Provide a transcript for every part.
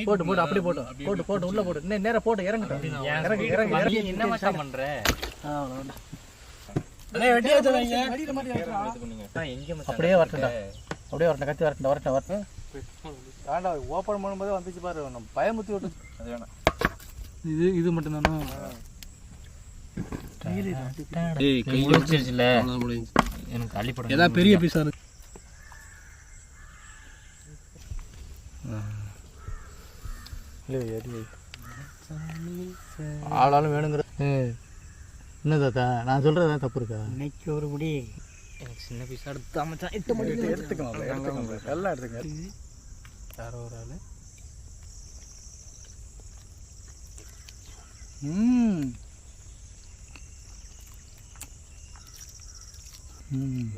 போட்டு போட்டு அப்படி போட்டு போட்டு போட்டு உள்ள போட்டு இன்னும் நேரம் போட்டு இறங்கிட்டோம். இறங்கி இறங்கி இறங்கி என்ன மாட்டா பண்ற? அப்படியே வரட்டா, அப்படியே வரட்டும், கத்தி வரட்டும், வரட்டும் வரட்டும். ஆண்டா ஓப்பன் பண்ணும்போது வந்துச்சு பாரு, நம்ம பயமுத்தி விட்டு. அது வேணாம், இது இது மட்டும் தானே. எனக்கு அள்ளிப்படம் ஏதாவது பெரிய பீஸா இருக்கு. ஆளாலும் வேணுங்கிற என்ன தாத்தா நான் சொல்றதுதான் தப்பு இருக்கா? இன்னைக்கு ஒரு முடி எனக்கு சின்ன பீஸா எடுத்து அமைச்சா 8 மணிக்கு எடுத்துக்கலாம். எல்லாம் எடுத்துங்க. யாரோ ஒரு ஆளு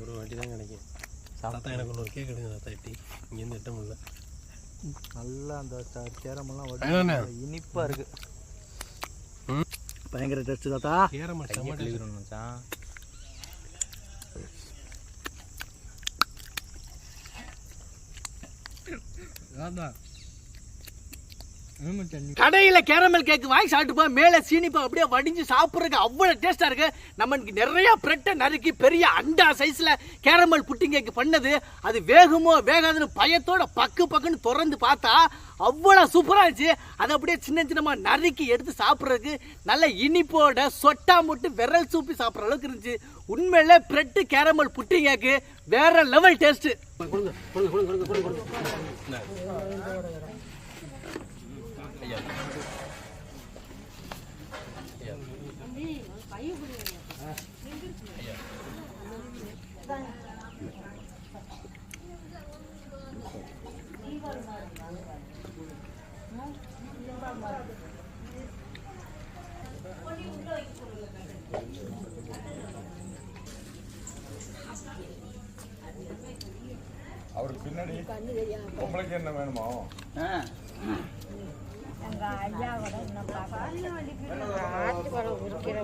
ஒரு வாட்டி தான் கிடைக்கும். தாத்தா எனக்கு ஒன்று கேக் எடுங்க தாத்தா. எட்டி இங்கேருந்து எட்ட முடியல. நல்லா அந்த கேரமெல்லாம் இனிப்பா இருக்கு. பயங்கர டேஸ்ட் தாத்தா. கேரம மச்சான். கடையில கேரமல் கேக் வாங்கி சாப்பிட்டுப்பா, மேல சீனிப்பா அப்படியே வடிஞ்சு சாப்பிட்றதுக்கு அவ்வளவு டேஸ்டா இருக்கு. நமக்கு நிறைய பிரெட்டை நறுக்கி பெரிய அண்டா சைஸ்ல கேரமல் புட்டிங் கேக் பண்ணது. அது வேகுமோ வேகாதுன்னு பயத்தோட பக்கு பக்குன்னு திறந்து பார்த்தா அவ்வளவு சூப்பரா இருந்துச்சு. அதை அப்படியே சின்ன சின்னமா நறுக்கி எடுத்து சாப்பிட்றதுக்கு நல்ல இனிப்போட சொட்டா முட்டு விரல் சூப்பி சாப்பிட்ற அளவுக்கு இருந்துச்சு. உண்மையில பிரெட்டு கேரமல் புட்டிங் கேக்கு வேற லெவல் டேஸ்ட். அவருக்கு பின்னாடி பொம்பளைக்கு என்ன வேணுமோ எங்க ஐயாவோட ஆட்டு படம் இருக்கிற